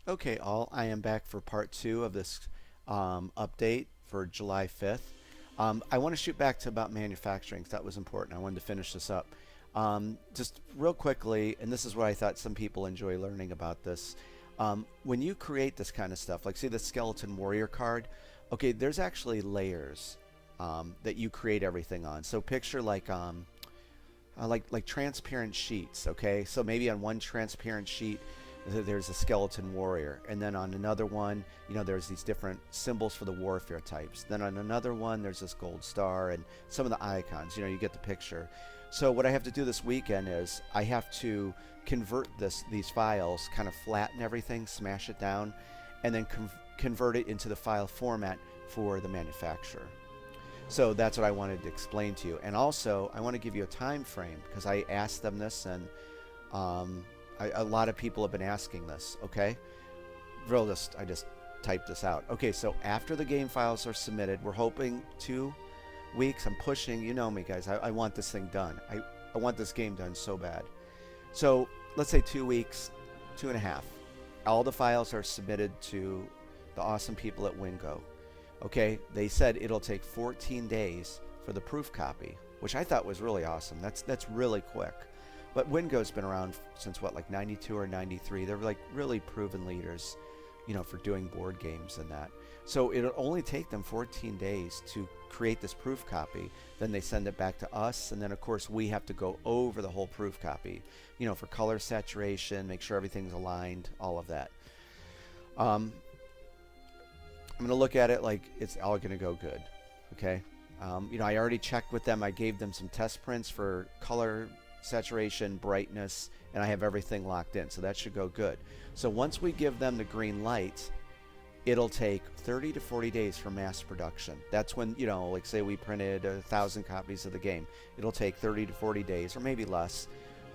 Okay, all, I am back for part two of this update for July 5th. I want to shoot back to about manufacturing 'cause that was important. I wanted to finish this up. Just real quickly, and this is what I thought some people enjoy learning about this. When you create this kind of stuff, like see the Skeleton Warrior card, okay, there's actually layers that you create everything on. So picture like transparent sheets. Okay, so maybe on one transparent sheet there's a skeleton warrior, and then on another one, there's these different symbols for the warfare types. Then on another one, there's this gold star and some of the icons. You get the picture. So what I have to do this weekend is I have to convert these files, kind of flatten everything, smash it down, and then convert it into the file format for the manufacturer. So that's what I wanted to explain to you. And also, I want to give you a time frame because I asked them this, and a lot of people have been asking this. Okay, I just typed this out. Okay, so after the game files are submitted, we're hoping 2 weeks. I'm pushing. You know me, guys. I want this thing done. I want this game done so bad. So let's say 2 weeks, 2.5. All the files are submitted to the awesome people at Wingo. Okay, they said it'll take 14 days for the proof copy, which I thought was really awesome. That's really quick. But Wingo's been around since what, like 92 or 93. They're like really proven leaders, for doing board games and that. So it'll only take them 14 days to create this proof copy. Then they send it back to us, and then of course we have to go over the whole proof copy, for color saturation, make sure everything's aligned, all of that. I'm going to look at it like it's all going to go good. Okay. I already checked with them. I gave them some test prints for color saturation, brightness, and I have everything locked in. So that should go good. So once we give them the green light, it'll take 30 to 40 days for mass production. That's when, like say we printed 1,000 copies of the game. It'll take 30 to 40 days or maybe less,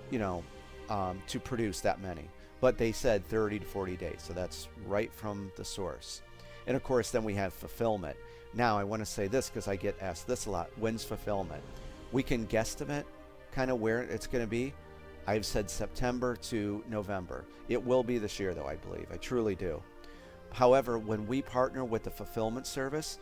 to produce that many. But they said 30 to 40 days. So that's right from the source. And of course, then we have fulfillment. Now, I want to say this because I get asked this a lot. When's fulfillment? We can guesstimate kind of where it's going to be. I've said September to November. It will be this year, though, I believe. I truly do. However, when we partner with the fulfillment service,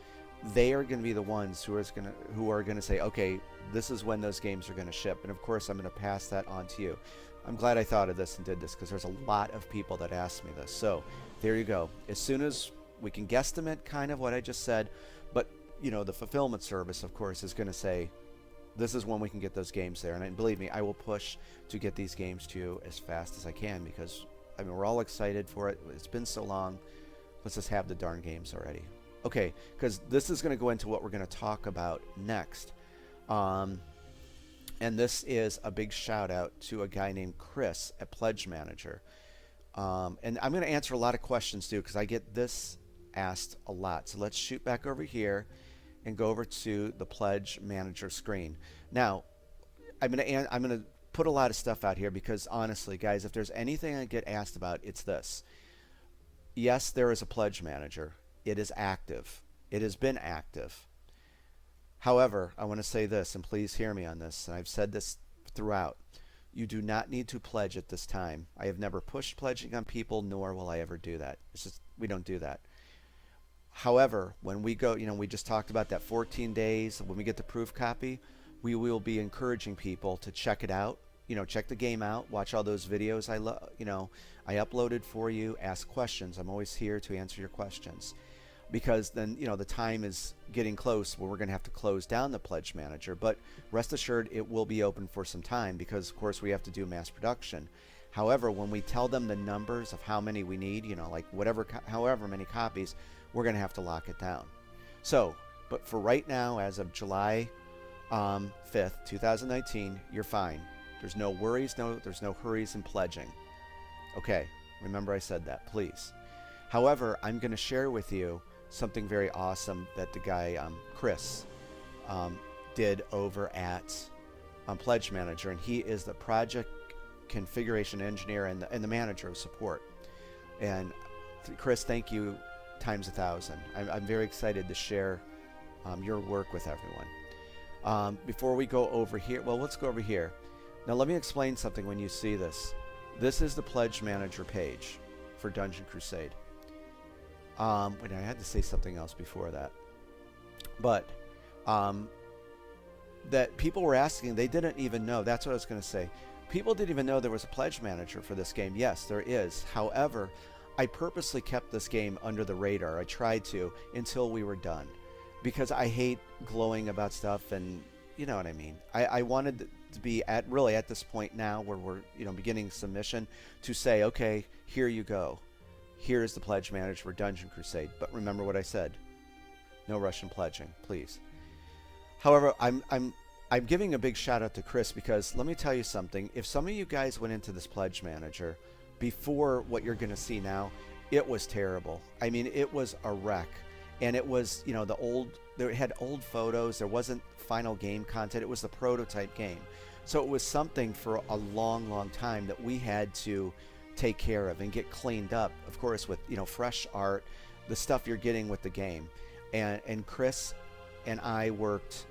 they are going to be the ones who are going to say, okay, this is when those games are going to ship. And of course, I'm going to pass that on to you. I'm glad I thought of this and did this because there's a lot of people that asked me this. So there you go. As soon as we can guesstimate kind of what I just said, but the fulfillment service, of course, is going to say this is when we can get those games there. And believe me, I will push to get these games to you as fast as I can because we're all excited for it. It's been so long. Let's just have the darn games already. Okay, because this is going to go into what we're going to talk about next. And this is a big shout out to a guy named Chris at Pledge Manager. And I'm going to answer a lot of questions too because I get this asked a lot. So let's shoot back over here and go over to the Pledge Manager screen. Now, I'm going to put a lot of stuff out here because honestly, guys, if there's anything I get asked about, it's this. Yes, there is a Pledge Manager. It is active. It has been active. However, I want to say this, and please hear me on this, and I've said this throughout. You do not need to pledge at this time. I have never pushed pledging on people, nor will I ever do that. It's just, we don't do that. However, when we go, we just talked about that 14 days. When we get the proof copy, we will be encouraging people to check it out. Check the game out, watch all those videos I uploaded for you, ask questions. I'm always here to answer your questions. Because then, the time is getting close where we're going to have to close down the Pledge Manager. But rest assured, it will be open for some time because, of course, we have to do mass production. However, when we tell them the numbers of how many we need, like however many copies, we're going to have to lock it down. So, but for right now, as of July 5th, 2019, you're fine. There's no worries, there's no hurries in pledging. Okay, remember I said that, please. However, I'm going to share with you something very awesome that the guy, Chris, did over at Pledge Manager, and he is the project configuration engineer and the manager of support. And Chris, thank you times 1,000. I'm very excited to share your work with everyone. Before we go over here, well, let's go over here. Now let me explain something when you see this. This is the Pledge Manager page for Dungeon Crusade. Wait, I had to say something else before that. But that people were asking, they didn't even know. That's what I was going to say. People didn't even know there was a pledge manager for this game. Yes, there is. However, I purposely kept this game under the radar. I tried to until we were done, because I hate glowing about stuff, and you know what I mean. I wanted to be at this point now where we're beginning submission to say, okay, here you go. Here's the pledge manager for Dungeon Crusade. But remember what I said. No Russian pledging, please. However, I'm giving a big shout out to Chris, because let me tell you something. If some of you guys went into this pledge manager before what you're going to see now, it was terrible. I mean, it was a wreck. And it was, there had old photos. There wasn't final game content. It was the prototype game. So it was something for a long, long time that we had to take care of and get cleaned up, of course, with, fresh art, the stuff you're getting with the game. And Chris and I worked,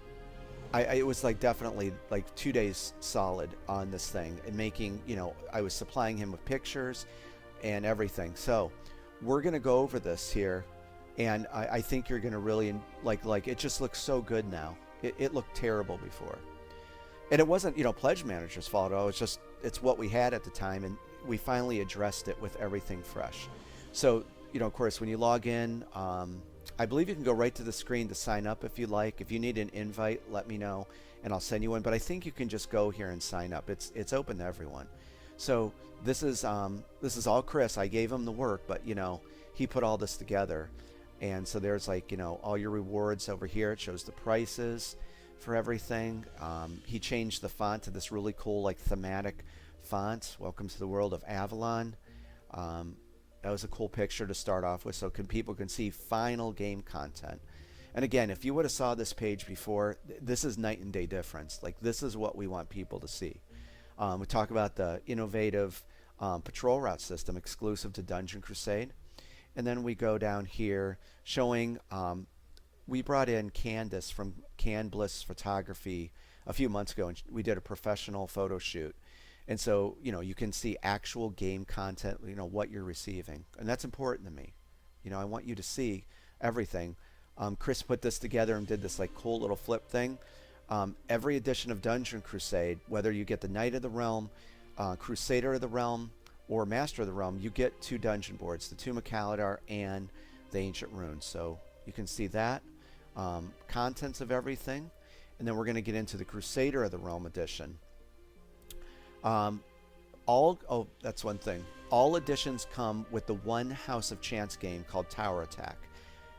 it was like definitely like 2 days solid on this thing, and making, I was supplying him with pictures and everything. So we're going to go over this here. And I think you're going to really like it. Just looks so good now. It looked terrible before. And it wasn't, pledge manager's fault. It's what we had at the time. And we finally addressed it with everything fresh. So, of course, when you log in, I believe you can go right to the screen to sign up if you like. If you need an invite, let me know and I'll send you one. But I think you can just go here and sign up. It's open to everyone. So this is all Chris. I gave him the work, but, he put all this together. And so there's all your rewards over here. It shows the prices for everything. He changed the font to this really cool thematic font. Welcome to the world of Avalon. That was a cool picture to start off with, so people can see final game content. And again, if you would have saw this page before, this is night and day difference. This is what we want people to see. We talk about the innovative patrol route system exclusive to Dungeon Crusade. And then we go down here showing, we brought in Candace from Can Bliss Photography a few months ago, and we did a professional photo shoot. And so, you can see actual game content, what you're receiving. And that's important to me. I want you to see everything. Chris put this together and did this cool little flip thing. Every edition of Dungeon Crusade, whether you get the Knight of the Realm, Crusader of the Realm, or Master of the Realm, you get 2 dungeon boards, the Tomb of Kaladar and the Ancient Runes. So you can see that, contents of everything. And then we're going to get into the Crusader of the Realm edition. That's one thing. All editions come with the one House of Chance game called Tower Attack.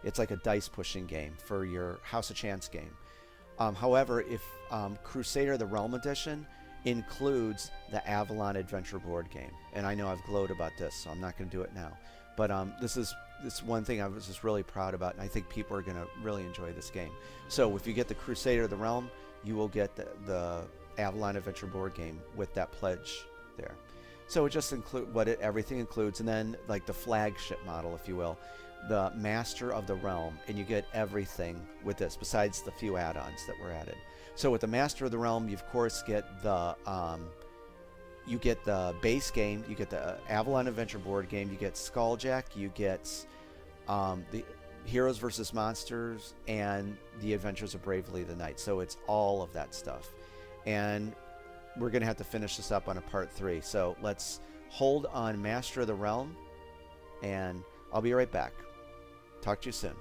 It's like a dice pushing game for your House of Chance game. However, if Crusader of the Realm edition includes the Avalon Adventure board game. And I know I've glowed about this, so I'm not going to do it now. But this is one thing I was just really proud about, and I think people are going to really enjoy this game. So if you get the Crusader of the Realm, you will get the Avalon Adventure board game with that pledge there. So it just everything includes, and then the flagship model, if you will, the Master of the Realm, and you get everything with this besides the few add-ons that were added. So with the Master of the Realm, you of course get the base game, you get the Avalon Adventure board game, you get Skulljack, you get the Heroes versus Monsters, and the Adventures of Bravely the Knight. So it's all of that stuff. And we're going to have to finish this up on a part 3. So let's hold on Master of the Realm, and I'll be right back. Talk to you soon.